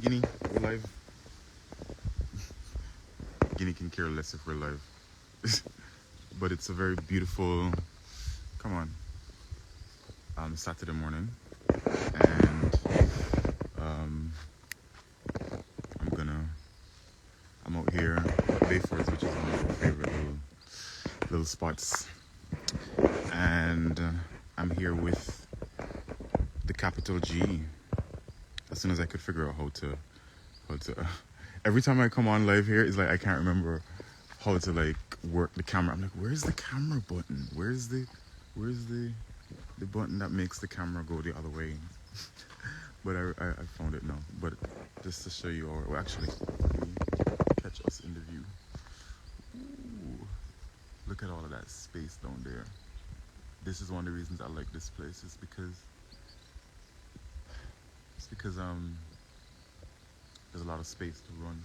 Guinea, we're live. Guinea can care less if we're live. But it's a very beautiful, come on, Saturday morning. And I'm out here at Bayfords, which is one of my favorite little spots. And I'm here with the capital G. As soon as I could figure out how to every time I come on live here, it's like I can't remember how to like work the camera. I'm like, where's the camera button? Where's the button that makes the camera go the other way? But I found it now. But just to show you all, well, actually, catch us in the view. Ooh, look at all of that space down there. This is one of the reasons I like this place. It's because there's a lot of space to run.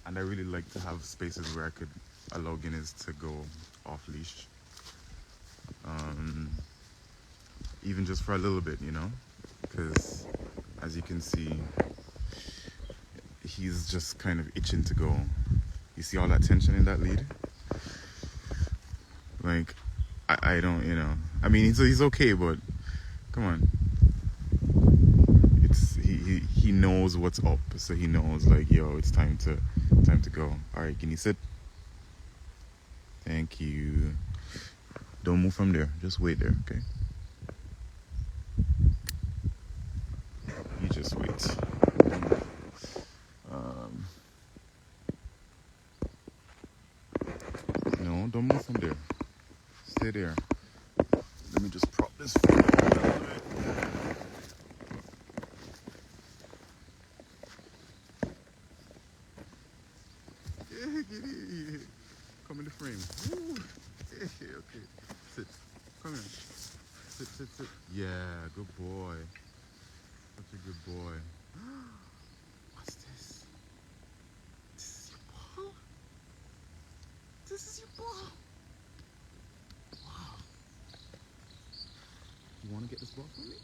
And I really like to have spaces where I could allow Guinness to go off leash. Even just for a little bit, you know? Because as you can see, he's just kind of itching to go. You see all that tension in that lead? Like, I don't, you know. I mean, he's okay, but come on. He knows what's up, so he knows like, yo, it's time to go. All right, can you sit? Thank you. Don't move from there. Just wait there, okay? You just wait. No, don't move from there. Stay there. Let me just prop this phone up a little bit. Come in the frame. Woo. Okay. Sit. Come here. Sit. Yeah, good boy. Such a good boy. What's this? This is your ball? This is your ball? Wow. You want to get this ball from me?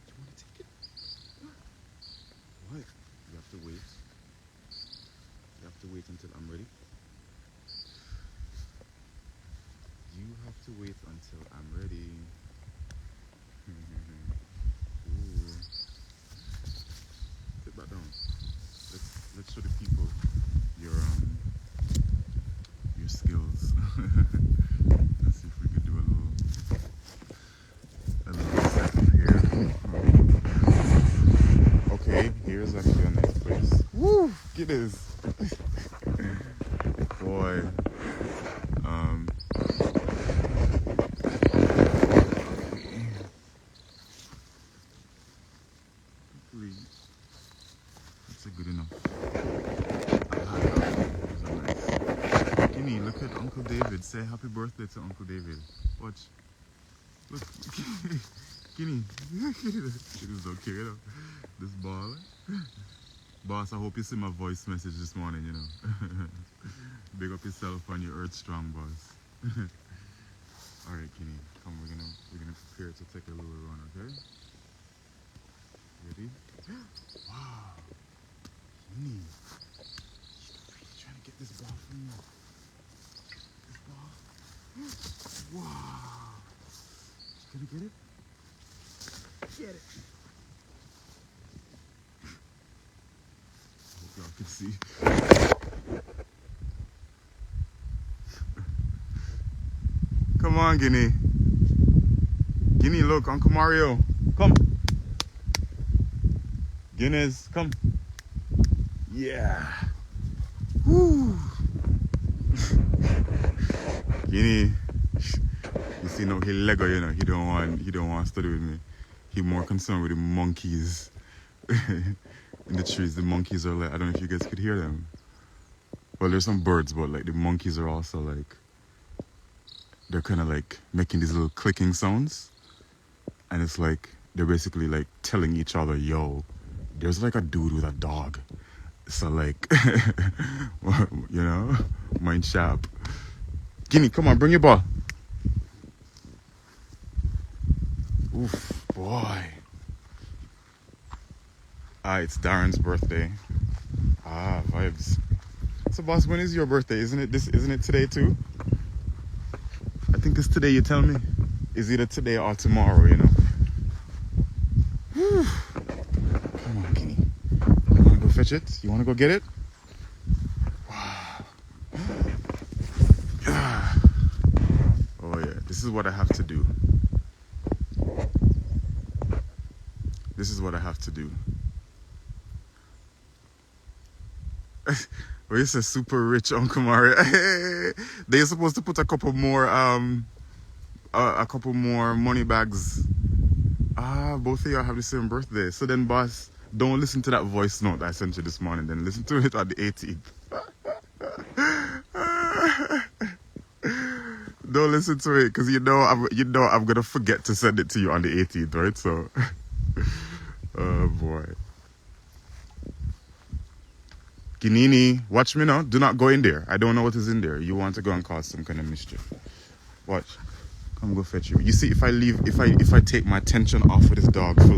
You want to take it? What? You have to wait. You have to wait until I'm ready. You have to wait until I'm ready. Ooh. Sit back down. Let's show the people your skills. Let's see if we could do a little settle here. Okay, here's actually a nice place. Woo! Get this. Boy. That's a good enough. Nice. Guinea, look at Uncle David. Say happy birthday to Uncle David. Watch. Look. Guinea. It is okay, you know. This ball. Boss, I hope you see my voice message this morning, you know. Big up yourself and your earth strong, boss. Alright, Guinea. Come, we're gonna prepare to take a little run, okay? Ready? Wow. Guinea. You're really trying to get this ball from me. This ball. Wow. You gonna get it? Get it. I hope y'all can see. Come on, Guinea. Guinea, look, Uncle Mario. Come. Guinness, come. Yeah. Woo. Guinea. You see, no, he Lego, you know. He don't want to study with me. He more concerned with the monkeys in the trees. The monkeys are like, I don't know if you guys could hear them. Well, there's some birds, but like the monkeys are also like, they're kind of like making these little clicking sounds. And it's like, they're basically like telling each other, yo, there's like a dude with a dog. So like, you know, mind sharp. Guinea, come on, bring your ball. Oof, boy. It's Darren's birthday. Vibes. So boss, when is your birthday? Isn't it today too? I think it's today, you tell me. Is either today or tomorrow, you know. Whew. Come on, Guinea. You wanna go fetch it? You wanna go get it? Wow. Oh yeah, this is what I have to do. This is what I have to do. Well, it's a super rich Uncle Mario. They're supposed to put a couple more money bags. Both of y'all have the same birthday. So then, boss, don't listen to that voice note I sent you this morning. Then listen to it on the 18th. Don't listen to it, because you know I'm gonna forget to send it to you on the 18th, right? So, oh boy. Ginini, watch me now. Do not go in there. I don't know what is in there. You want to go and cause some kind of mischief. Watch. Come go fetch you. You see, if I take my attention off of this dog for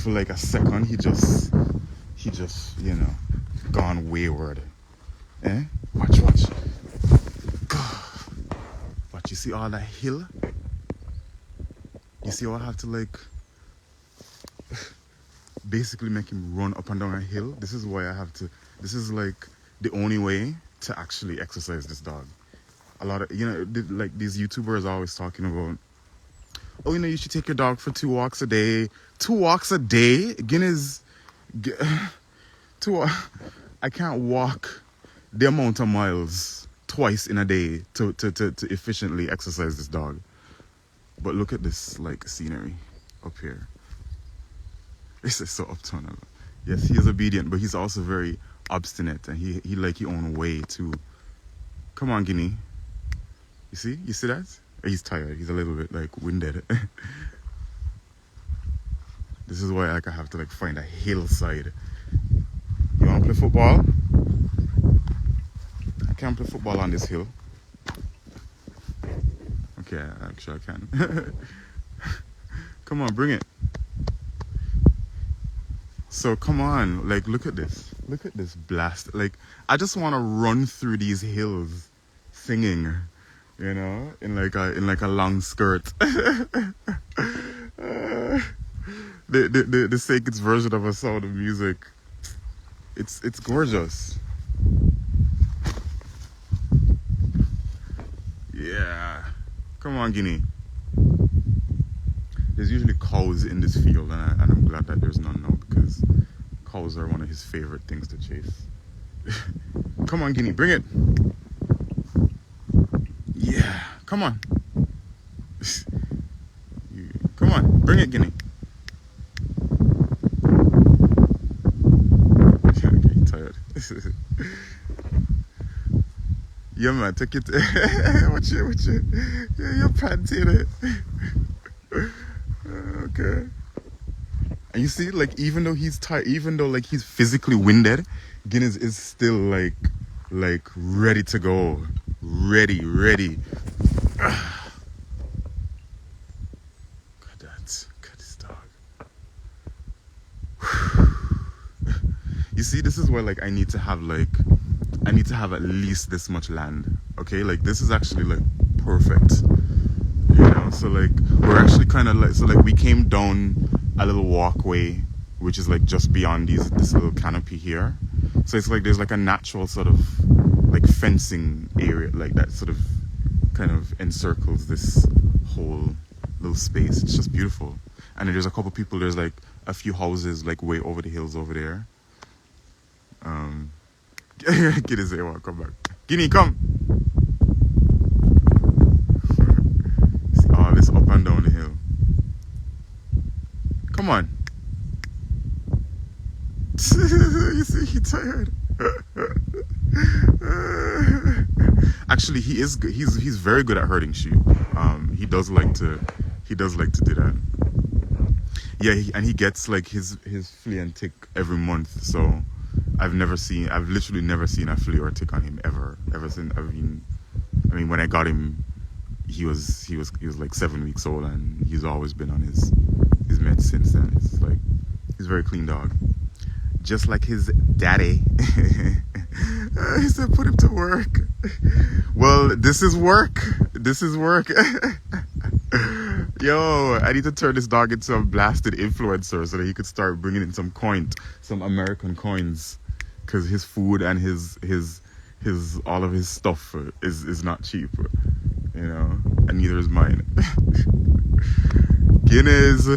like a second, he just, you know, gone wayward. Eh? Watch. Watch, you see all that hill? You see how I have to like basically make him run up and down a hill? This is why I have to, this is like the only way to actually exercise this dog. A lot of, you know, like these YouTubers are always talking about, oh, you know, you should take your dog for 2 walks a day. 2 walks a day? Guinness, I can't walk the amount of miles twice in a day to efficiently exercise this dog. But look at this, like, scenery up here. This is so uptown. Yes, he is obedient, but he's also very obstinate, and he like his own way too. Come on, Guinea. You see that? He's tired. He's a little bit like winded. This is why like I have to like find a hillside. You want to play football? I can't play football on this hill. Okay, actually I can. Come on, bring it. So come on, like look at this blast. Like I just want to run through these hills singing, you know, in like a long skirt. The Sacred's version of a Sound of Music. It's gorgeous. Yeah. Come on, Guinea. There's usually cows in this field, and I'm glad that there's none now, because cows are one of his favorite things to chase. Come on, Guinea, bring it. Yeah, come on. Come on, bring it, Guinea. Okay, tired. Yeah, man, take it. Watch it. Yeah, you're panting it. Okay. And you see, like, even though he's tired, even though like he's physically winded, Guinness is still like ready to go. Ready. Look at that. Look at this dog. You see, this is where like I need to have at least this much land. Okay, like this is actually like perfect. You know, so like we're actually kind of like, so like we came down a little walkway which is like just beyond this little canopy here. So it's like there's like a natural sort of like fencing area like that sort of kind of encircles this whole little space. It's just beautiful. And then there's a couple people, there's like a few houses like way over the hills over there. Guinea say, well, come back. Guinea, come. See all this up and down the hill. Come on. You see, he's tired. Actually, he's very good at herding sheep. He does like to do that. Yeah, and he gets like his flea and tick every month. So I've literally never seen a flea or a tick on him ever since. I mean, when I got him he was like 7 weeks old, and he's always been on his meds since then. It's like he's a very clean dog, just like his daddy. He said, "Put him to work." Well, this is work. This is work. Yo, I need to turn this dog into a blasted influencer so that he could start bringing in some American coins, because his food and his all of his stuff is not cheap, you know, and neither is mine. Guinness,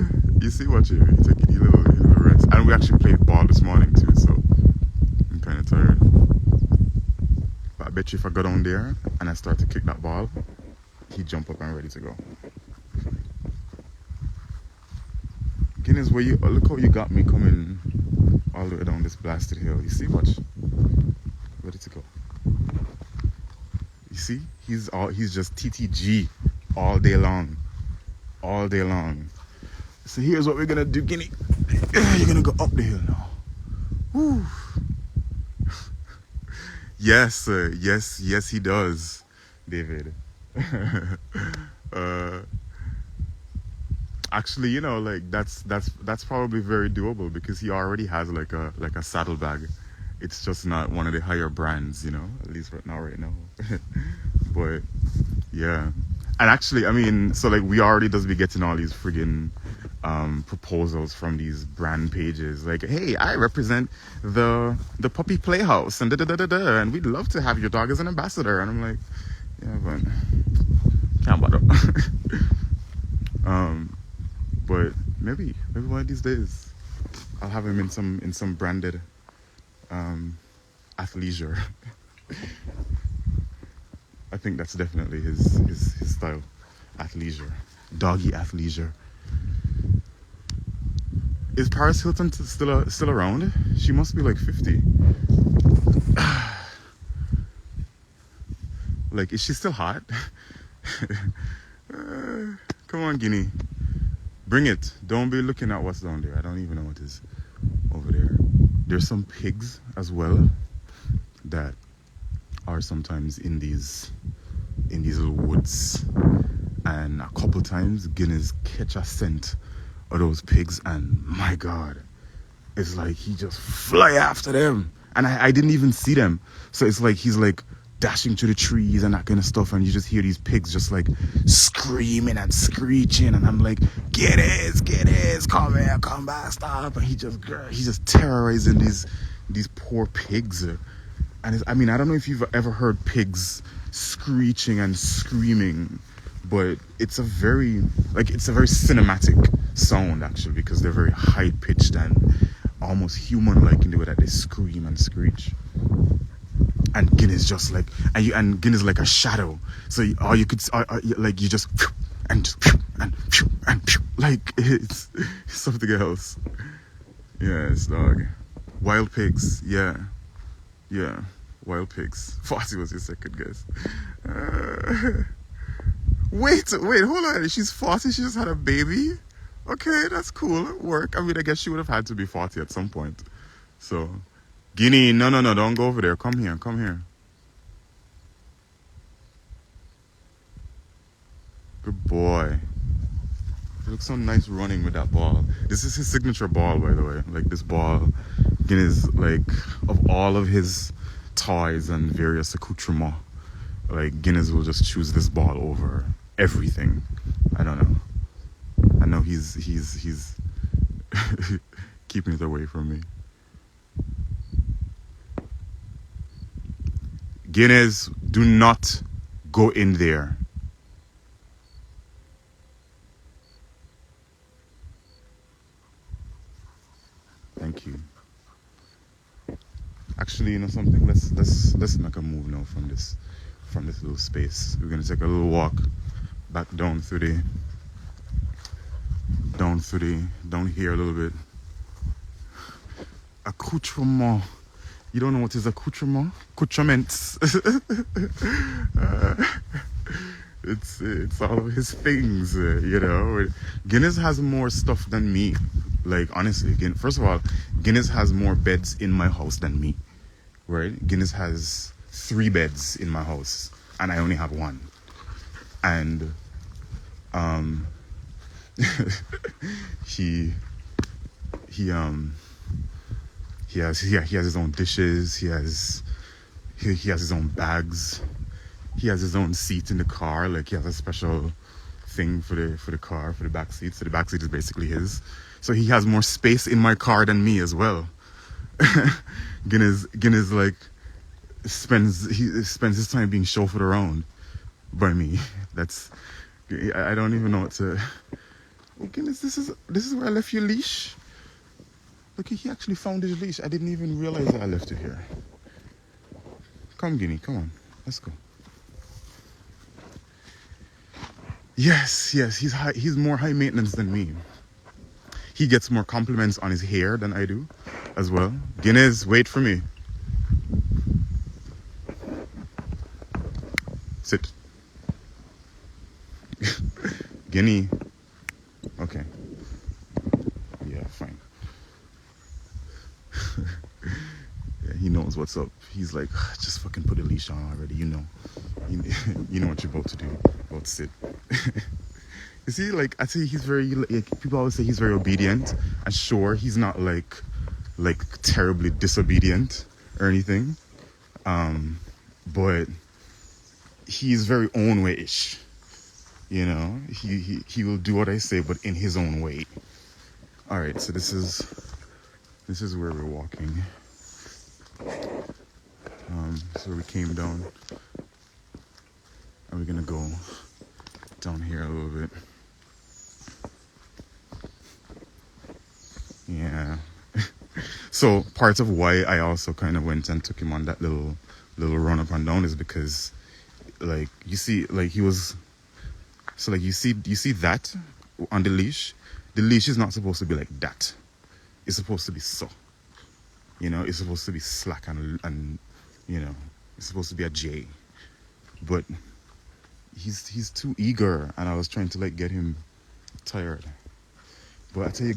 you see what you took a little rest, and we actually played ball this morning too, so I'm kind of tired. But I bet you if I go down there and I start to kick that ball, he'd jump up and ready to go. Guinness, look how you got me coming all the way down this blasted hill. You see, watch, ready to go. You see, he's just TTG all day long. So here's what we're gonna do, Guinea. You're gonna go up the hill now. Woo. Yes, yes, he does, David. Actually, you know, like that's probably very doable, because he already has like a saddlebag. It's just not one of the higher brands, you know, at least right now. But yeah, and actually, I mean, so like we already does be getting all these friggin' proposals from these brand pages, like, hey, I represent the puppy playhouse and and we'd love to have your dog as an ambassador. And I'm like, yeah, but can't bother. But maybe one of these days I'll have him in some branded athleisure. I think that's definitely his style. Athleisure. Doggy athleisure. Is Paris Hilton still around? She must be like 50. Like, is she still hot? Come on, Guinea. Bring it. Don't be looking at what's down there. I don't even know what is over there. There's some pigs as well that are sometimes in these little woods, and a couple times Guinness catch a scent of those pigs, and my God, it's like he just fly after them, and I didn't even see them. So it's like he's like dashing to the trees and that kind of stuff, and you just hear these pigs just like screaming and screeching, and I'm like, Guinness, come here, come back, stop. And he's just terrorizing these poor pigs. And I mean, I don't know if you've ever heard pigs screeching and screaming, but it's a very cinematic sound, actually, because they're very high pitched and almost human like in the way that they scream and screech. And Guinness just like, and Guinness like a shadow, so all you could like, you just and like it's something else. Yes, dog. Wild pigs, yeah, wild pigs. 40 was your second guess. Wait, hold on. She's 40. She just had a baby. Okay, that's cool. Work. I mean, I guess she would have had to be 40 at some point. So, Guinea, no, don't go over there. Come here. Good boy. He looks so nice running with that ball. This is his signature ball, by the way. Like, this ball, Guinness, like, of all of his toys and various accoutrements, like, Guinness will just choose this ball over everything. I don't know. I know he's keeping it away from me. Guinness, do not go in there. Thank you. Actually, you know something? Let's make a move now from this little space. We're gonna take a little walk back down here a little bit. Accoutrement. You don't know what is accoutrement? Accoutrements. It's all of his things, you know. Guinness has more stuff than me. Like, honestly, first of all, Guinness has more beds in my house than me, right? Guinness has 3 beds in my house, and I only have 1. and he he he has his own dishes. He has his own bags. He has his own seat in the car. Like, he has a special thing for the car, for the back seat. So the back seat is basically his. So he has more space in my car than me as well. Guinness like spends his time being chauffeured around by me. That's, I don't even know what to. Oh, Guinness, this is where I left your leash. Look, he actually found his leash. I didn't even realize that I left it here. Come, Guinea, come on, let's go. Yes, he's more high maintenance than me. He gets more compliments on his hair than I do as well. Guinness, wait for me. Sit. Guinea. Okay. Yeah, fine. Yeah, he knows what's up. He's like, just fucking put a leash on already, you know. You know what you're about to do. About to sit. You see, like, I say he's very, like, people always say he's very obedient. And sure, he's not like terribly disobedient or anything. But he's very own way-ish. You know, he will do what I say, but in his own way. All right, so this is where we're walking. So we came down, and we're gonna go down here a little bit. Yeah. So part of why I also kind of went and took him on that little run up and down is because, like, you see, like, he was. So, like, you see that on the leash. The leash is not supposed to be like that. It's supposed to be so. You know, it's supposed to be slack and you know, it's supposed to be a J. But he's too eager, and I was trying to, like, get him tired. But I tell you,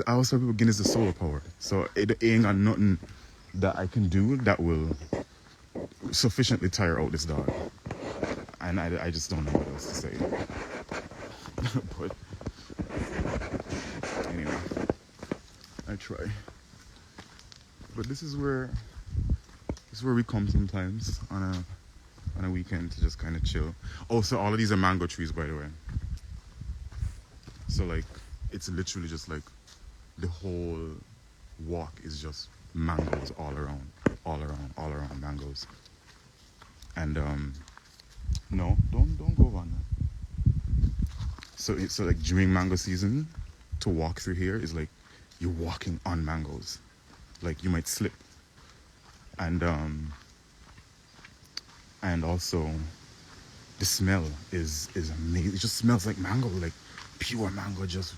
I also think Guinness is solar powered. So it ain't got nothing that I can do that will sufficiently tire out this dog. And I just don't know what else to say. But anyway, I try. But this is where we come sometimes on a weekend to just kind of chill. Oh, so all of these are mango trees, by the way. So, like, it's literally just like the whole walk is just mangoes all around mangoes. And no, don't go on that. So like during mango season, to walk through here is like you're walking on mangoes. Like, you might slip. And also the smell is amazing. It just smells like mango, like pure mango, just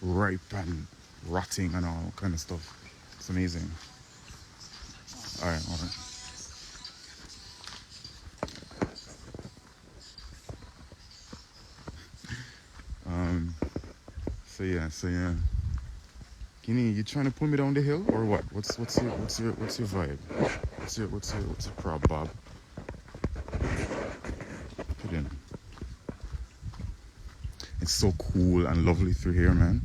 ripe and rotting and all kind of stuff. It's amazing. All right. So yeah. Guinea, you trying to pull me down the hill or what? What's your vibe? What's your prob, Bob? Put in. It's so cool and lovely through here, man.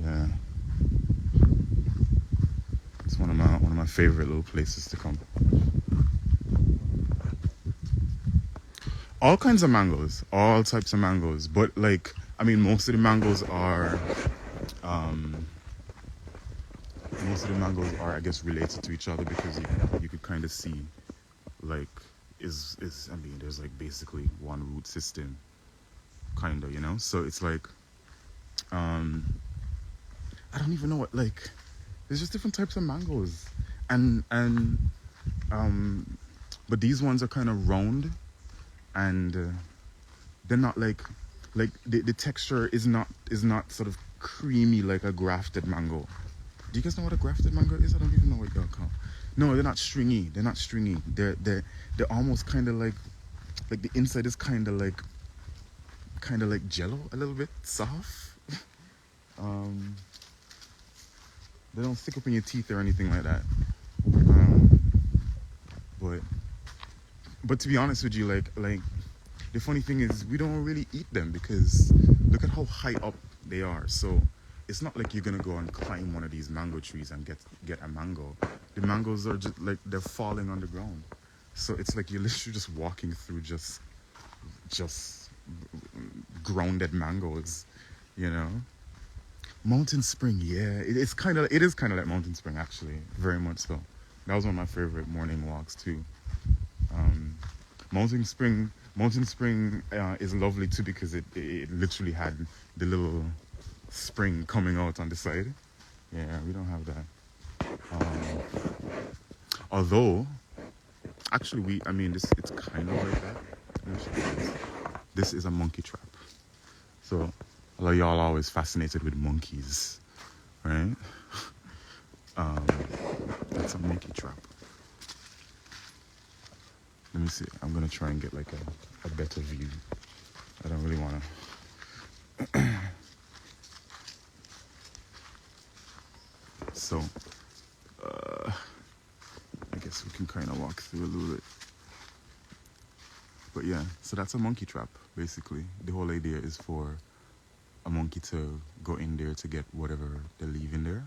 Yeah. It's one of my favorite little places to come. All kinds of mangoes, all types of mangoes, but, like, I mean, most of the mangoes are, I guess, related to each other, because you could kind of see, like, I mean, there's, like, basically one root system, kind of, you know. So it's like, I don't even know what, like, there's just different types of mangoes, and but these ones are kind of round. And they're not like the texture is not sort of creamy like a grafted mango. Do you guys know what a grafted mango is? I don't even know what y'all call. No, they're not stringy. They're almost kind of like the inside is kind of like Jello, a little bit soft. They don't stick up in your teeth or anything like that. But to be honest with you, like the funny thing is we don't really eat them because look at how high up they are. So it's not like you're gonna go and climb one of these mango trees and get a mango. The mangoes are just like they're falling on the ground. So it's like you're literally just walking through just grounded mangoes, you know. Mountain Spring, yeah, it is kind of like Mountain Spring actually, very much so. That was one of my favorite morning walks too. Um, Mountain Spring is lovely too because it literally had the little spring coming out on the side. Yeah, we don't have that. Although, actually, it's kind of like that. Let me show you this. This is a monkey trap. So, a lot of y'all are always fascinated with monkeys, right? That's a monkey trap. Let me see. I'm gonna try and get like a better view. I don't really wanna. So, I guess we can kind of walk through a little bit. But yeah, so that's a monkey trap, basically. The whole idea is for a monkey to go in there to get whatever they leave in there,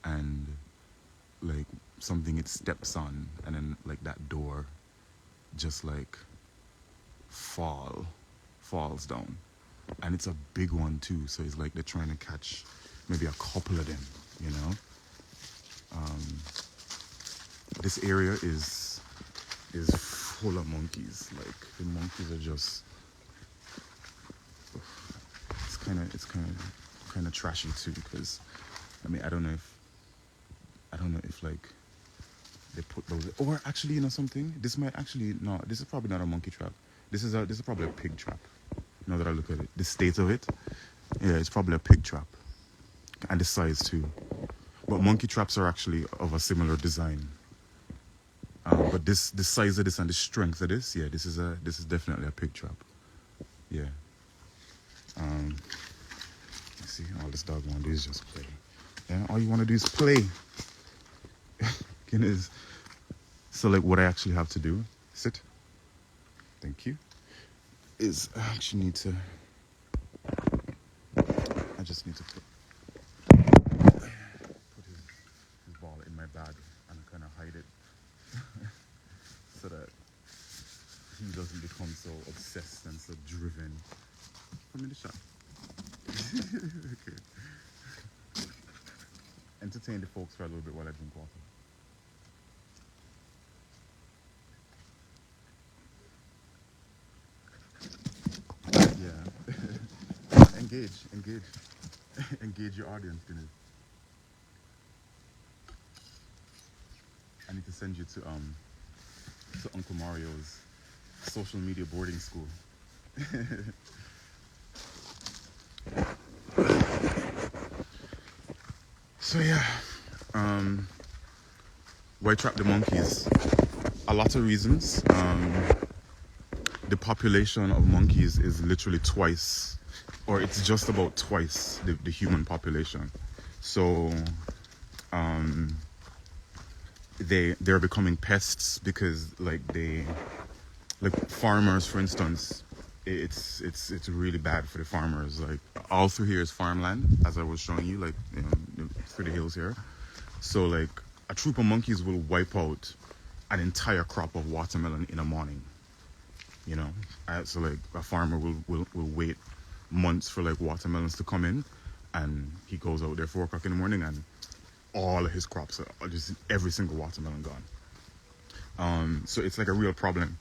and like something it steps on, and then like that door just like falls down. And it's a big one too, so it's like they're trying to catch maybe a couple of them, you know. This area is full of monkeys. Like the monkeys are just it's kind of trashy too, because I don't know if like they put those, or actually, you know something, this is probably not a monkey trap. This is probably a pig trap. Now that I look at it, the state of it, yeah, it's probably a pig trap, and the size too. But monkey traps are actually of a similar design. But the size of this and the strength of this, yeah, this is definitely a pig trap. Yeah. You see, all this dog want to do is just play. Yeah, all you want to do is play. Guinness. So like, what I actually have to do, sit. Thank you. Is I actually need to. I just need to put his ball in my bag and kind of hide it. So that he doesn't become so obsessed and so driven. Come in the shop. Okay. Entertain the folks for a little bit while I drink water. Yeah. Engage your audience, Guinness. I need to send you to Uncle Mario's social media boarding school. So yeah, why trap the monkeys? A lot of reasons. The population of monkeys is literally twice, or it's just about twice the human population. So they're becoming pests because like farmers, for instance, it's really bad for the farmers. Like all through here is farmland, as I was showing you, like through the hills here. So like a troop of monkeys will wipe out an entire crop of watermelon in a morning. You know, so like a farmer will wait months for like watermelons to come in, and he goes out there 4 o'clock in the morning, and all of his crops are just every single watermelon gone. So it's like a real problem.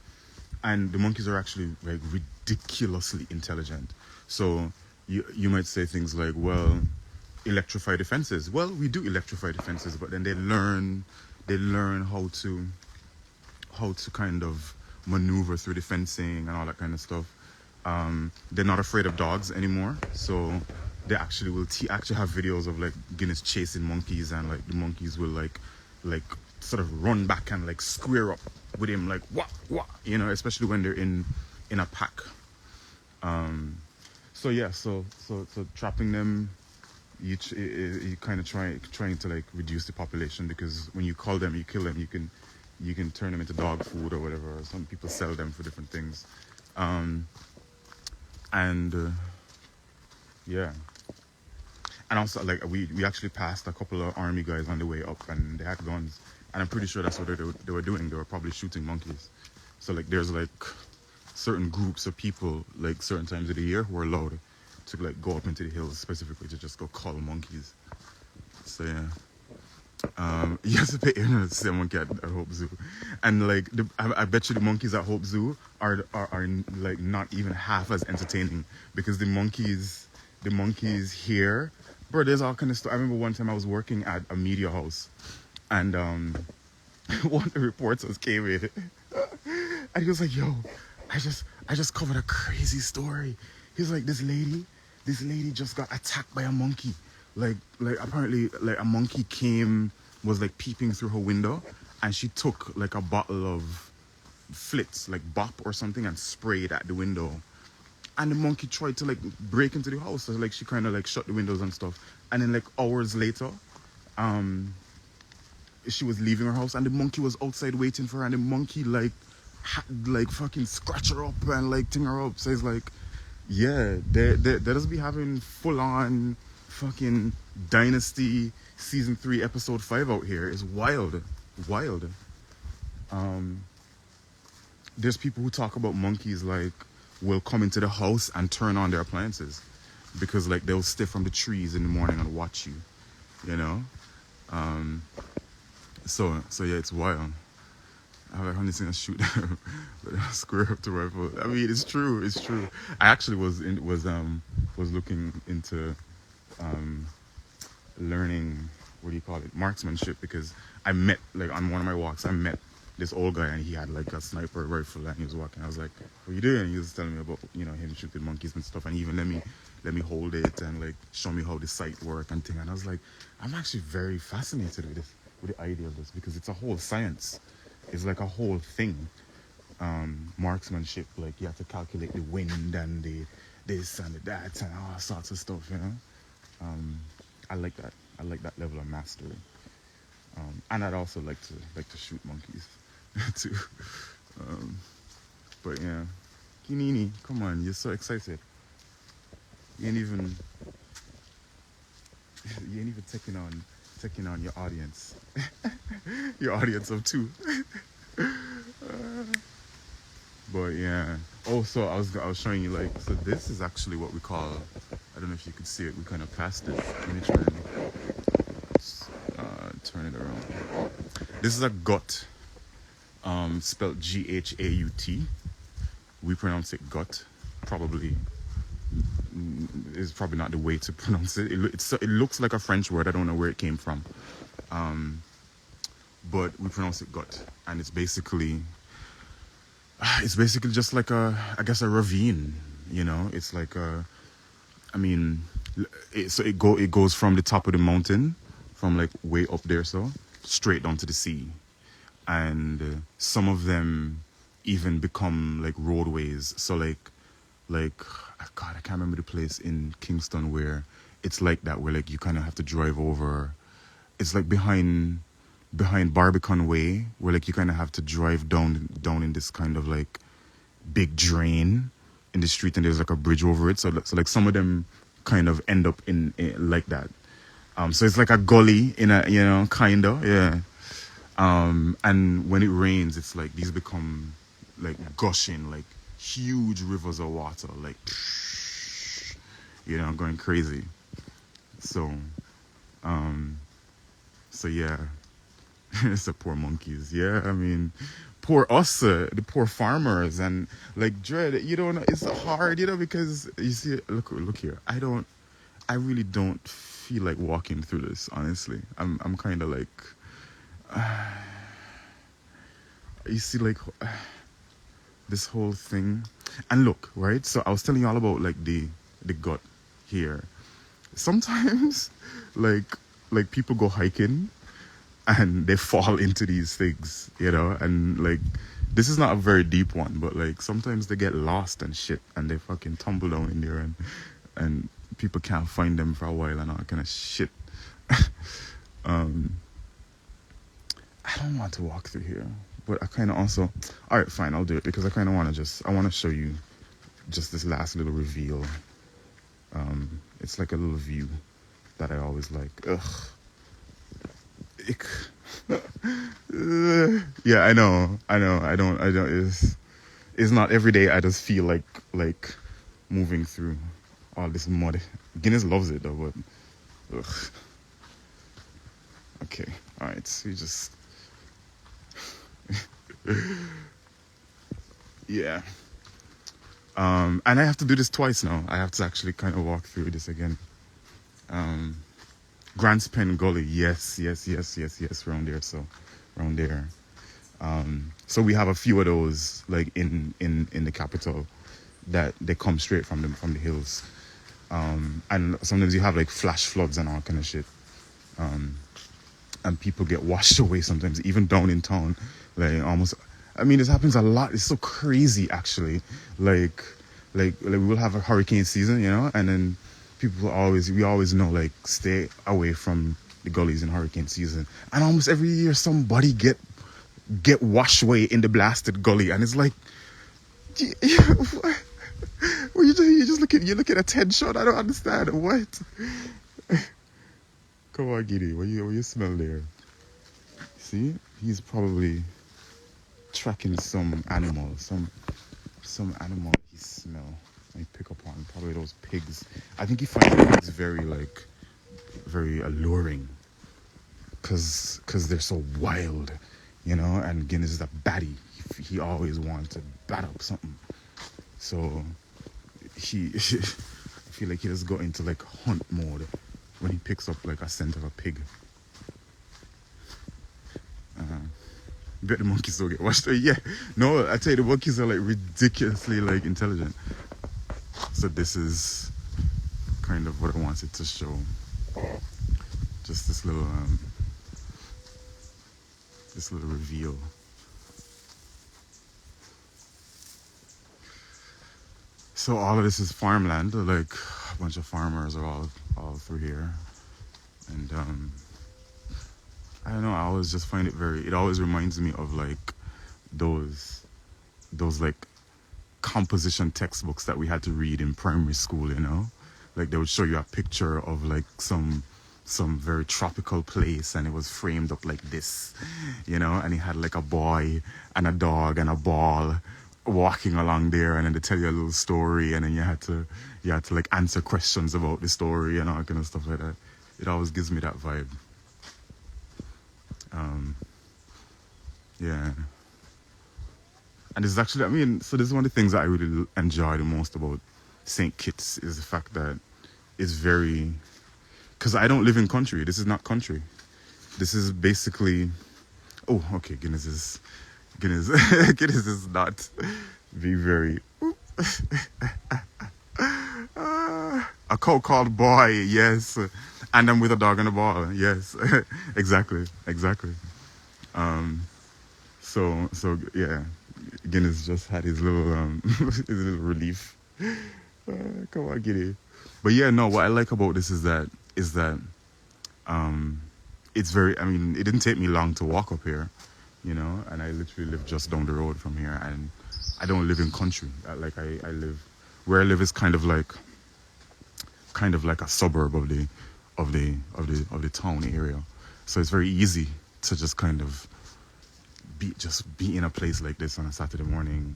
And the monkeys are actually like ridiculously intelligent. So you might say things like, well, electrify the fences. Well, we do electrify the fences, but then they learn how to kind of maneuver through the fencing and all that kind of stuff. They're not afraid of dogs anymore. So they actually will actually have videos of like Guinness chasing monkeys, and like the monkeys will like sort of run back and like square up with him, like what, you know, especially when they're in a pack. So yeah, so trapping them, you kind of trying to like reduce the population, because when you cull them, you kill them, you can turn them into dog food or whatever. Some people sell them for different things. Um, and yeah, and also like we actually passed a couple of army guys on the way up, and they had guns, and I'm pretty sure that's what they were doing. They were probably shooting monkeys. So like there's like certain groups of people like certain times of the year who are allowed to like go up into the hills specifically to just go call monkeys. So yeah. You have to pay to see a monkey at Hope Zoo, and like I bet you the monkeys at Hope Zoo are like not even half as entertaining because the monkeys here, bro. There's all kind of stuff. I remember one time I was working at a media house, and one of the reporters came in, and he was like, "Yo, I just covered a crazy story." He's like, this lady just got attacked by a monkey. Like apparently like a monkey was like peeping through her window, and she took like a bottle of Flitz, like Bop or something, and sprayed at the window. And the monkey tried to like break into the house, so like she kind of like shut the windows and stuff. And then like hours later, she was leaving her house, and the monkey was outside waiting for her, and the monkey like like fucking scratch her up and like ting her up. So it's like, yeah, they just be having full on fucking Dynasty season 3 episode 5 out here. It's wild. Um there's people who talk about monkeys like will come into the house and turn on their appliances because like they'll stay from the trees in the morning and watch you, you know. So yeah, it's wild. I've only seen a shoot with a square up to rifle. I mean, it's true. I actually was looking into learning, what do you call it, marksmanship, because I met, like on one of my walks, I met this old guy, and he had like a sniper rifle, and he was walking. I was like, "What are you doing?" He was telling me about, you know, him shooting monkeys and stuff, and he even let me hold it and like show me how the sight work and thing. And I was like, I'm actually very fascinated with the idea of this, because it's a whole science. It's like a whole thing. Marksmanship, like you have to calculate the wind and the this and the that and all sorts of stuff, you know. I like that. I like that level of mastery. And I'd also like to shoot monkeys too. But yeah, Kinini, come on, you're so excited. You ain't even taking on your audience, your audience of 2. But yeah. Also, I was showing you, like, so this is actually what we call, I don't know if you could see it. We kind of passed it. Let me try and turn it around. This is a gut, spelled Ghaut. We pronounce it gut. Probably is probably not the way to pronounce it. It looks like a French word. I don't know where it came from, but we pronounce it gut, and it's basically just like I guess a ravine. You know, it's like I mean, it goes from the top of the mountain, from like way up there, so straight down to the sea, and some of them even become like roadways. So like God, I can't remember the place in Kingston where it's like that, where like you kind of have to drive over. It's like behind Barbican Way, where like you kind of have to drive down in this kind of like big drain in the street, and there's like a bridge over it. So like some of them kind of end up in like that. So it's like a gully in a, you know, kind of, yeah. And when it rains, it's like these become like gushing, like huge rivers of water, like, you know, going crazy. So yeah, it's the poor monkeys. Yeah, I mean, poor us, the poor farmers, and like dread. You don't know, it's hard, you know, because you see, look here. I really don't feel like walking through this. Honestly, I'm kind of like, you see, like this whole thing. And look, right? So I was telling you all about like the gut here. Sometimes, like people go hiking and they fall into these things, you know, and like this is not a very deep one, but like sometimes they get lost and shit, and they fucking tumble down in there, and people can't find them for a while and all kind of shit. I don't want to walk through here, but I kind of also, all right, fine, I'll do it because I kind of want to I want to show you just this last little reveal. It's like a little view that I always like. Ugh. Ick. Yeah, I know. I don't. It's not every day I just feel like moving through all this mud. Guinness loves it though, but ugh. Okay, all right. So you just yeah. And I have to do this twice now. I have to actually kind of walk through this again. Grants Pen Gully, yes, around there. So, around there. So we have a few of those like in the capital that they come straight from the hills. And sometimes you have like flash floods and all kind of shit. And people get washed away sometimes, even down in town. Like almost, I mean, this happens a lot. It's so crazy, actually. Like we will have a hurricane season, you know, and then we always know, like, stay away from the gullies in hurricane season. And almost every year, somebody get washed away in the blasted gully, and it's like, well, you look at a 10 shot. I don't understand what. Come on, Giddy. What you smell there? See, he's probably tracking some animal, some animal he smell. And he pick up on probably those pigs. I think he finds pigs very alluring, cause they're so wild, you know. And Guinness is a baddie. He always wants to bat up something. So I feel like he just got into like hunt mode when he picks up like a scent of a pig. Bet the monkeys don't get washed. Yeah, no, I tell you, the monkeys are like ridiculously like intelligent. So this is kind of what I wanted to show. Just this little reveal. So all of this is farmland. Like a bunch of farmers are all through here, and I don't know. I always just find it always reminds me of like those like composition textbooks that we had to read in primary school, you know. Like they would show you a picture of like some very tropical place, and it was framed up like this, you know, and it had like a boy and a dog and a ball walking along there, and then they tell you a little story, and then you had to like answer questions about the story and all kind of stuff like that. It always gives me that vibe. Yeah. And this is actually, I mean, so this is one of the things that I really enjoy the most about St. Kitts, is the fact that it's very, because I don't live in country. This is not country. This is basically, oh, okay, Guinness is not very, a cold called boy, yes. And I'm with a dog and a ball, yes. exactly. So yeah, Guinness just had his little his little relief. Come on, Giddy. But yeah, no, what I like about this is that it's very, I mean, it didn't take me long to walk up here, you know, and I literally live just down the road from here, and I don't live in country. I live, where I live is kind of like a suburb of the town area. So it's very easy to just kind of be in a place like this on a Saturday morning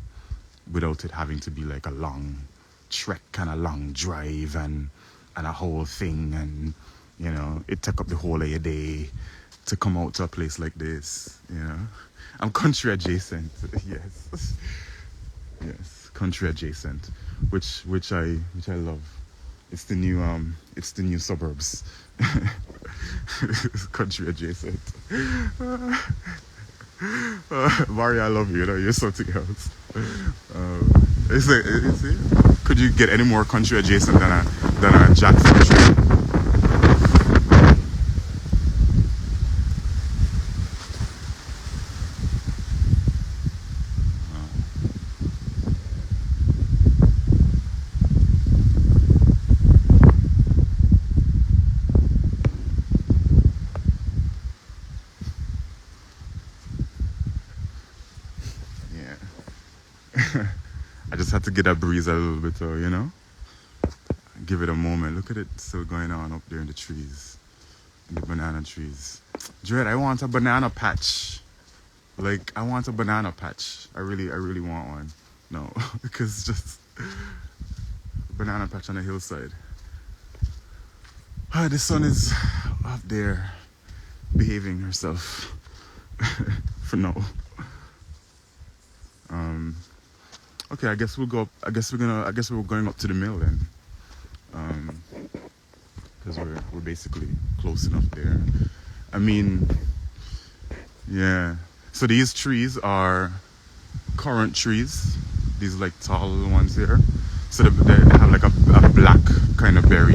without it having to be like a long trek and a long drive and a whole thing, and you know, it took up the whole of your day to come out to a place like this, you know. I'm country adjacent. Yes, country adjacent, which I love. It's the new suburbs. Country adjacent. Mario, I love you. You know, you're something else. Could you get any more country adjacent than a jackfruit tree? had to get that breeze a little bit, you know? Give it a moment. Look at it still going on up there in the trees. In the banana trees. Dread, I want a banana patch. Like, I want a banana patch. I really want one. No, because it's just a banana patch on the hillside. The sun is up there behaving herself for now. Okay, I guess we'll go up. I guess we're going up to the mill then. Because we're basically close enough there. I mean, yeah. So these trees are currant trees. These like tall ones here. So they have like a black kind of berry.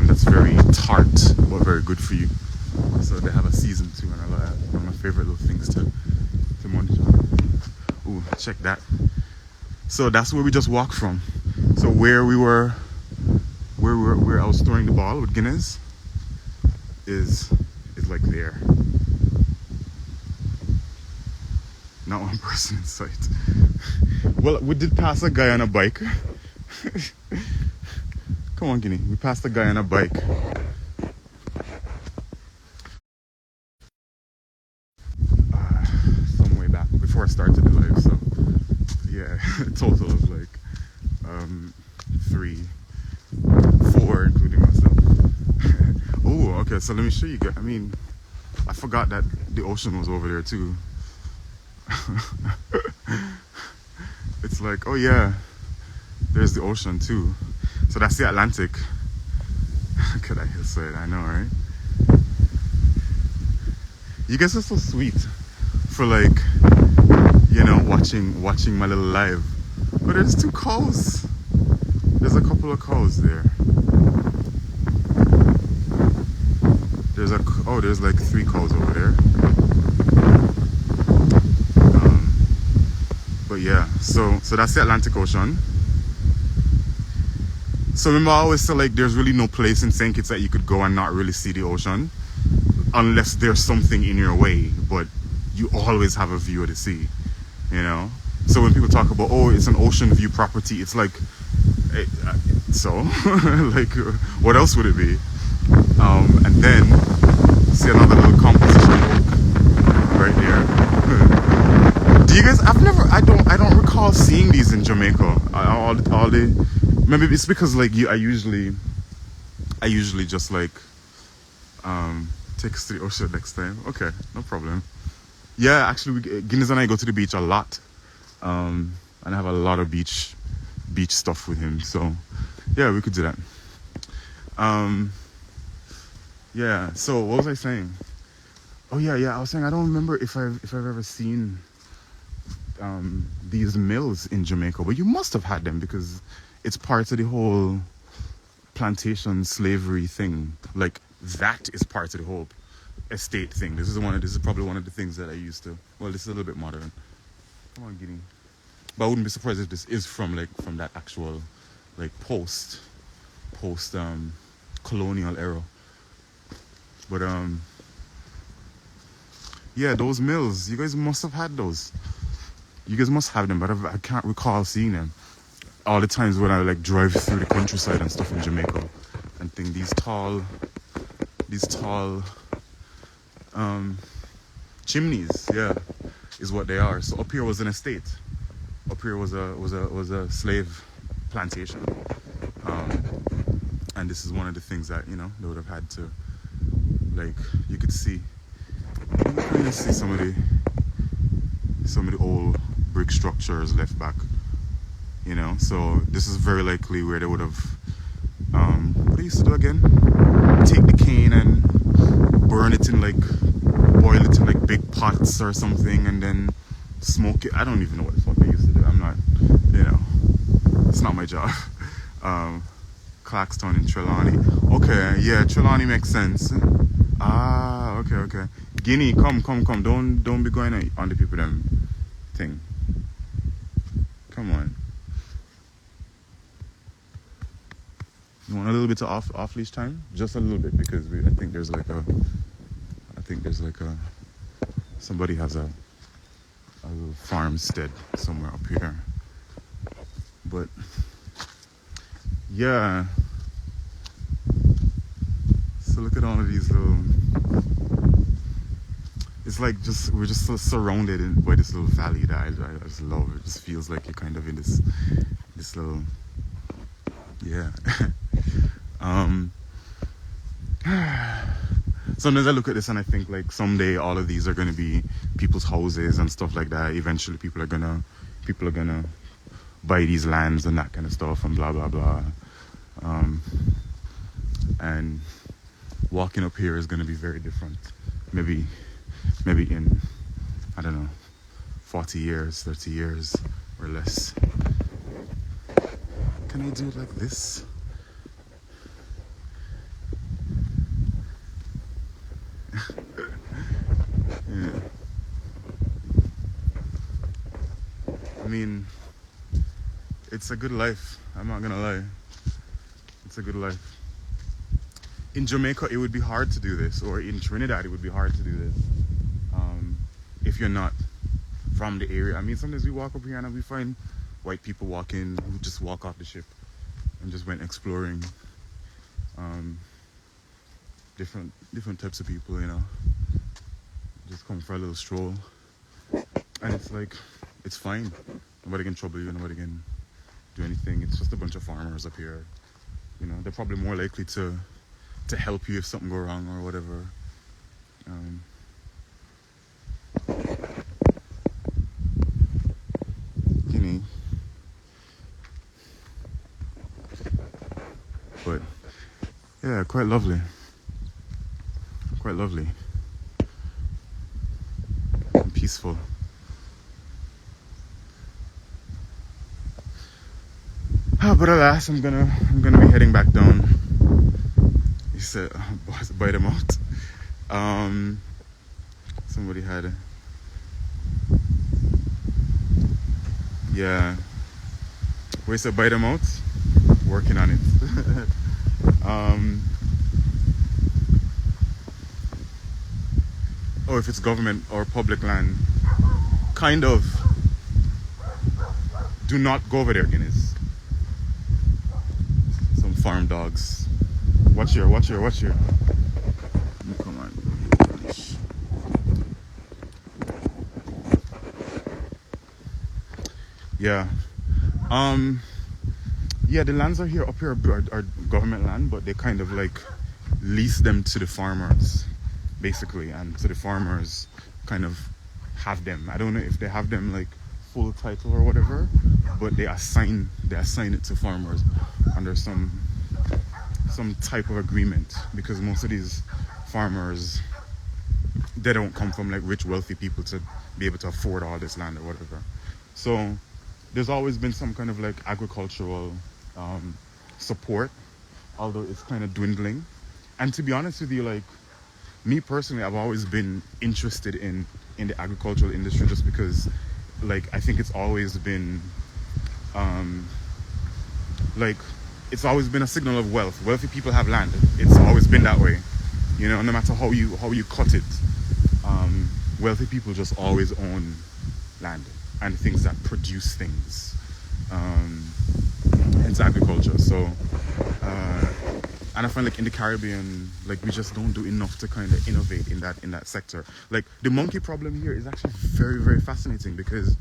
That's very tart, but very good for you. So they have a season too, and I love that. One of my favorite little things to munch on. Ooh, check that. So that's where we just walked from. So where I was throwing the ball with Guinness is like there. Not one person in sight. Well, we did pass a guy on a bike. Come on, Guinea. We passed a guy on a bike. Some way back before I started the live. So yeah, a total of like 3, 4, including myself. Oh, okay. So let me show you guys. I mean, I forgot that the ocean was over there too. It's like, oh yeah, there's the ocean too. So that's the Atlantic. Look at that hillside. I know, right? You guys are so sweet for like, you know, watching my little live. But there's 2 cows. There's a couple of cows there. There's like 3 cows over there. But yeah, so that's the Atlantic Ocean. So remember, I always say like there's really no place in St. Kitts that you could go and not really see the ocean, unless there's something in your way. But you always have a view of the sea, you know. So when people talk about, oh, it's an ocean view property, it's like, so like what else would it be? And then see another little composition oak right there. Do you guys? I don't recall seeing these in Jamaica. All the maybe it's because like I usually just like take us to the ocean next time. Okay, no problem. Yeah, actually, Guinness and I go to the beach a lot, and I have a lot of beach stuff with him. So yeah, we could do that. Yeah. So what was I saying? Oh yeah. I was saying I don't remember if I've ever seen these mills in Jamaica, but you must have had them because it's part of the whole plantation slavery thing. Like that is part of the whole estate thing. This is probably one of the things that I used to. Well, this is a little bit modern. Come on, Guinea. But I wouldn't be surprised if this is from that actual like post colonial era. But yeah, those mills. You guys must have had those. You guys must have them, but I can't recall seeing them. All the times when I like drive through the countryside and stuff in Jamaica and think these tall chimneys, yeah, is what they are. So up here was an estate. Up here was a slave plantation, and this is one of the things that, you know, they would have had to, like, you could see. You can see some of the old brick structures left back. You know, so this is very likely where they would have, what they used to do again? Take the cane and burn it in boil it in like big pots or something and then smoke it. I don't even know what the fuck they used to do. I'm not, you know, it's not my job. Claxton in Trelawney. Okay, yeah, Trelawney makes sense. Ah, okay. Guinea, come. Don't be going on the people them thing. Come on. You want a little bit of off leash time? Just a little bit, because I think there's like a somebody has a little farmstead somewhere up here. But yeah, so look at all of these little, it's like just we're just so surrounded by this little valley that I just love. It just feels like you're kind of in this little, yeah. Sometimes I look at this and I think like someday all of these are going to be people's houses and stuff like that. Eventually people are gonna buy these lands and that kind of stuff and blah blah blah. And walking up here is going to be very different. Maybe in, I don't know, 40 years, 30 years or less. Can I do it like this? Yeah. I mean, it's a good life. I'm not gonna lie. It's a good life. In Jamaica, it would be hard to do this, or in Trinidad, it would be hard to do this if you're not from the area. I mean, sometimes we walk up here and we find white people walking who just walk off the ship and just went exploring. Different types of people, you know, just come for a little stroll, and it's like, it's fine. Nobody can trouble you. Nobody can do anything. It's just a bunch of farmers up here. You know, they're probably more likely to help you if something go wrong or whatever. Guinea. But yeah, quite lovely. Quite lovely. And peaceful. But alas, I'm gonna be heading back down. He said, bite them out. Somebody had, yeah. Where said bite them out? Working on it. Oh, if it's government or public land, kind of. Do not go over there, Guinness. Some farm dogs. Watch here. Come on. Yeah. Yeah, the lands up here are government land, but they kind of like lease them to the farmers, basically, and so the farmers kind of have them. I don't know if they have them like full title or whatever, but they assign it to farmers under some type of agreement, because most of these farmers, they don't come from like rich wealthy people to be able to afford all this land or whatever. So there's always been some kind of like agricultural support, although it's kind of dwindling. And to be honest with you, like me personally, I've always been interested in the agricultural industry, just because like I think it's always been like it's always been a signal of wealth. Wealthy people have land. It's always been that way, you know. No matter how you cut it, wealthy people just always own land and things that produce things. It's agriculture. So, and I find like in the Caribbean, like we just don't do enough to kind of innovate in that sector. Like the monkey problem here is actually very, very fascinating, because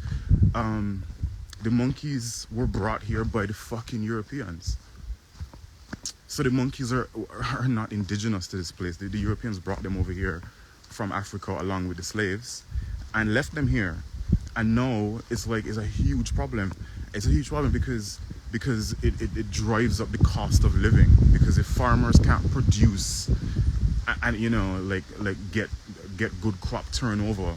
the monkeys were brought here by the fucking Europeans. So the monkeys are not indigenous to this place. The Europeans brought them over here from Africa along with the slaves and left them here. And now it's a huge problem. It's a huge problem because it drives up the cost of living. Because if farmers can't produce and you know like get good crop turnover,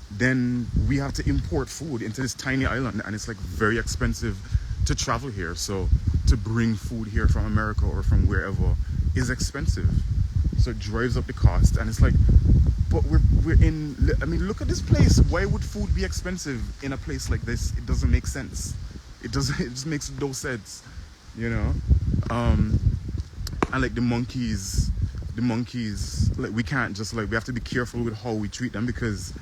then we have to import food into this tiny island, and it's like very expensive to travel here. So to bring food here from America or from wherever is expensive. So it drives up the cost, and it's like, but we're in, I mean, look at this place. Why would food be expensive in a place like this? It doesn't make sense. It just makes no sense, you know. And like the monkeys, like we can't just like, we have to be careful with how we treat them, because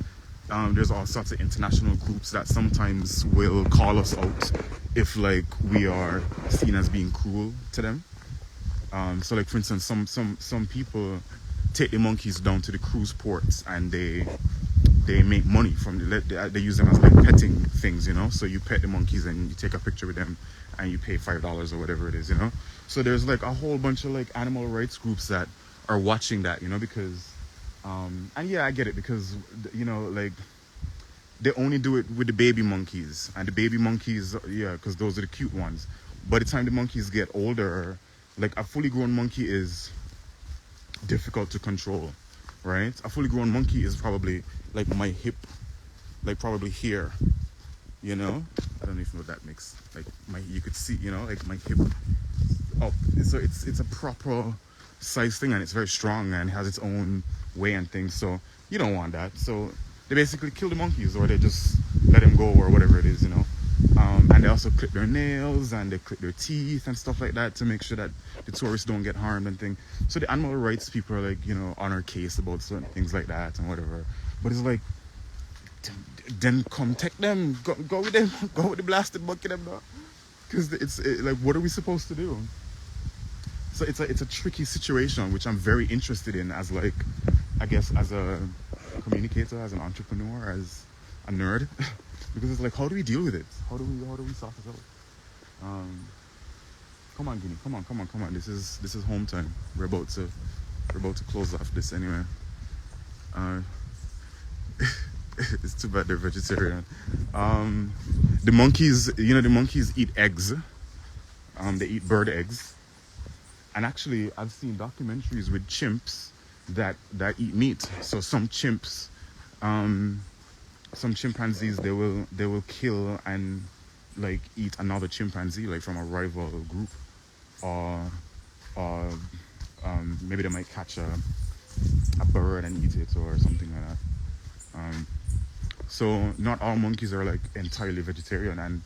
there's all sorts of international groups that sometimes will call us out if like we are seen as being cruel to them. So like for instance, some people take the monkeys down to the cruise ports and they make money from they use them as like petting things, you know. So you pet the monkeys and you take a picture with them and you pay $5 or whatever it is, you know. So there's like a whole bunch of like animal rights groups that are watching that, you know, because and yeah, I get it, because you know, like they only do it with the baby monkeys, and the baby monkeys, yeah, because those are the cute ones. By the time the monkeys get older, like a fully grown monkey is difficult to control, right? A fully grown monkey is probably like my hip, like probably here, you know. I don't even know what that makes. Like you could see, you know, like my hip up. So it's a proper size thing, and it's very strong and has its own way and things. So you don't want that. So they basically kill the monkeys, or they just let them go, or whatever it is, you know. And they also clip their nails and they clip their teeth and stuff like that to make sure that the tourists don't get harmed and things. So the animal rights people are like, you know, on our case about certain things like that and whatever. But it's like, then come take them, go with them, go with the blasted bucket them, because like, what are we supposed to do? So it's a tricky situation, which I'm very interested in as like, I guess as a communicator, as an entrepreneur, as a nerd. Because it's like, how do we deal with it? How do we sort this out? Come on, Guinea. Come on. This is home time. We're about to close off this anyway. It's too bad they're vegetarian. The monkeys, you know, the monkeys eat eggs. They eat bird eggs. And actually, I've seen documentaries with chimps that eat meat. So some chimpanzees, they will kill and like eat another chimpanzee, like from a rival group, or maybe they might catch a bird and eat it or something like that. So not all monkeys are like entirely vegetarian, and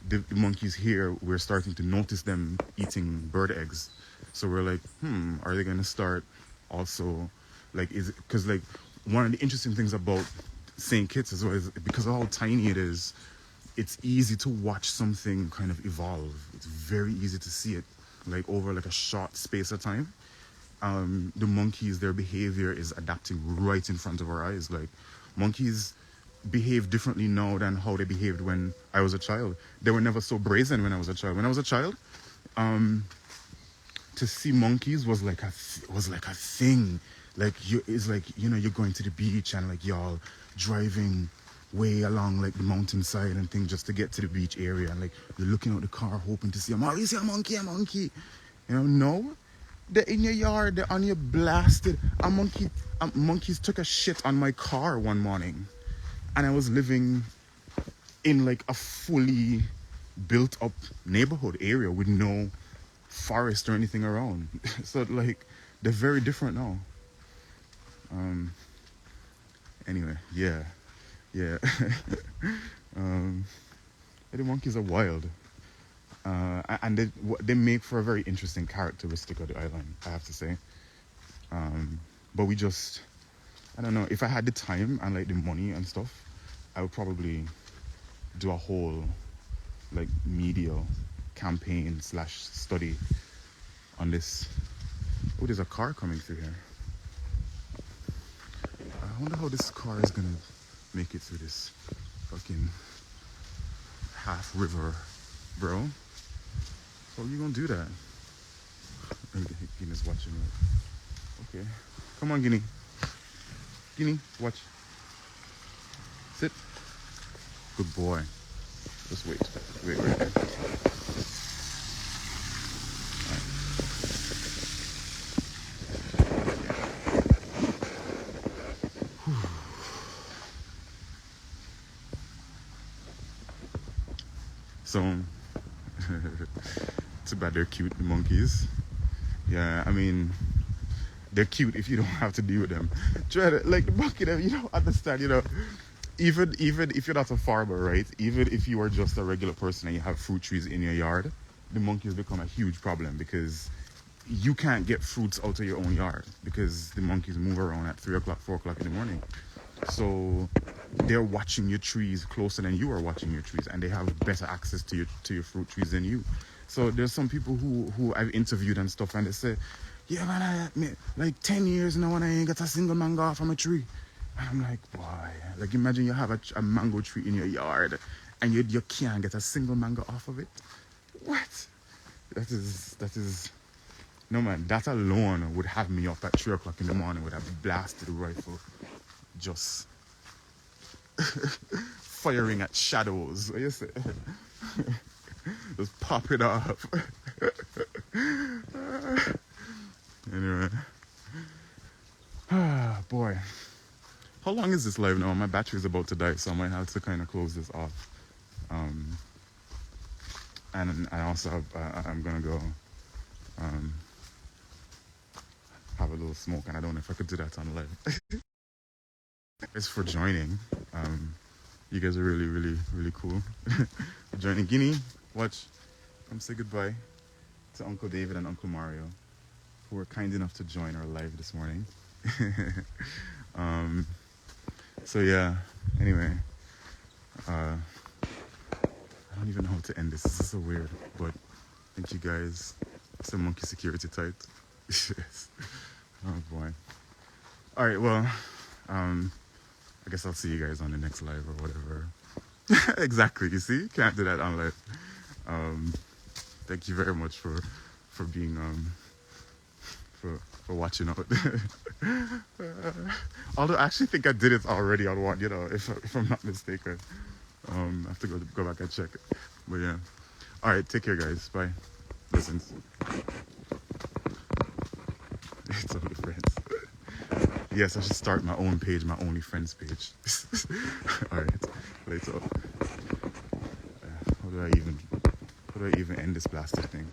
the monkeys here, we're starting to notice them eating bird eggs. So we're like, are they gonna start also, like, is it because like one of the interesting things about St. Kitts as well is because of how tiny it is, it's easy to watch something kind of evolve. It's very easy to see it like over like a short space of time. The monkeys, their behavior is adapting right in front of our eyes. Like monkeys behave differently now than how they behaved when I was a child. They were never so brazen when I was a child. When I was a child, to see monkeys was like a thing. Like it's like, you know, you're going to the beach and like y'all driving way along like the mountainside and things just to get to the beach area, and like you're looking out the car hoping to see you see a monkey. You know, no, they're in your yard, they're on your blasted. Monkeys took a shit on my car one morning, and I was living in like a fully built up neighborhood area with no forest or anything around. So like they're very different now. Anyway, yeah. The monkeys are wild, and they make for a very interesting characteristic of the island, I have to say. But we just, I don't know, if I had the time and like the money and stuff, I would probably do a whole like media campaign / study on this. Oh, there's a car coming through here. I wonder how this car is gonna make it through this fucking half river, bro. How are you gonna do that? Guinea's watching it. Okay. Come on, Guinea. Guinea, watch. Sit. Good boy. Just wait right there. So, too bad they're cute, the monkeys. Yeah, I mean, they're cute if you don't have to deal with them. Try to, like, the monkey, you don't understand, you know. Even if you're not a farmer, right? Even if you are just a regular person and you have fruit trees in your yard, the monkeys become a huge problem because you can't get fruits out of your own yard because the monkeys move around at 3 o'clock, 4 o'clock in the morning. So they're watching your trees closer than you are watching your trees, and they have better access to your fruit trees than you. So there's some people who I've interviewed and stuff, and they say, yeah man, like 10 years now and I ain't got a single mango off from a tree. And I'm like, boy, like imagine you have a mango tree in your yard and you can't get a single mango off of it. What? That is no man, that alone would have me up at 3 o'clock in the morning with a blasted rifle, just firing at shadows. What you say? Just pop it off. Anyway. Boy. How long is this live now? My battery is about to die, so I might have to kind of close this off. And I also have, I'm gonna go have a little smoke, and I don't know if I could do that on live. Thanks for joining. You guys are really, really, really cool. Joining Guinea, watch. Come say goodbye to Uncle David and Uncle Mario, who were kind enough to join our live this morning. So yeah, anyway, I don't even know how to end this. This is so weird, but thank you guys. It's a monkey security tight. Yes. Oh boy. All right, well, I guess I'll see you guys on the next live or whatever. Exactly. You see, can't do that on live. Thank you very much for being for watching out. Although I actually think I did it already on one, if I'm not mistaken. I have to go back and check it. But yeah. All right, take care, guys. Bye. Listens. It's only friends. Yes, I should start my own page, my only friends page. All right, later. How do I even end this blasted thing?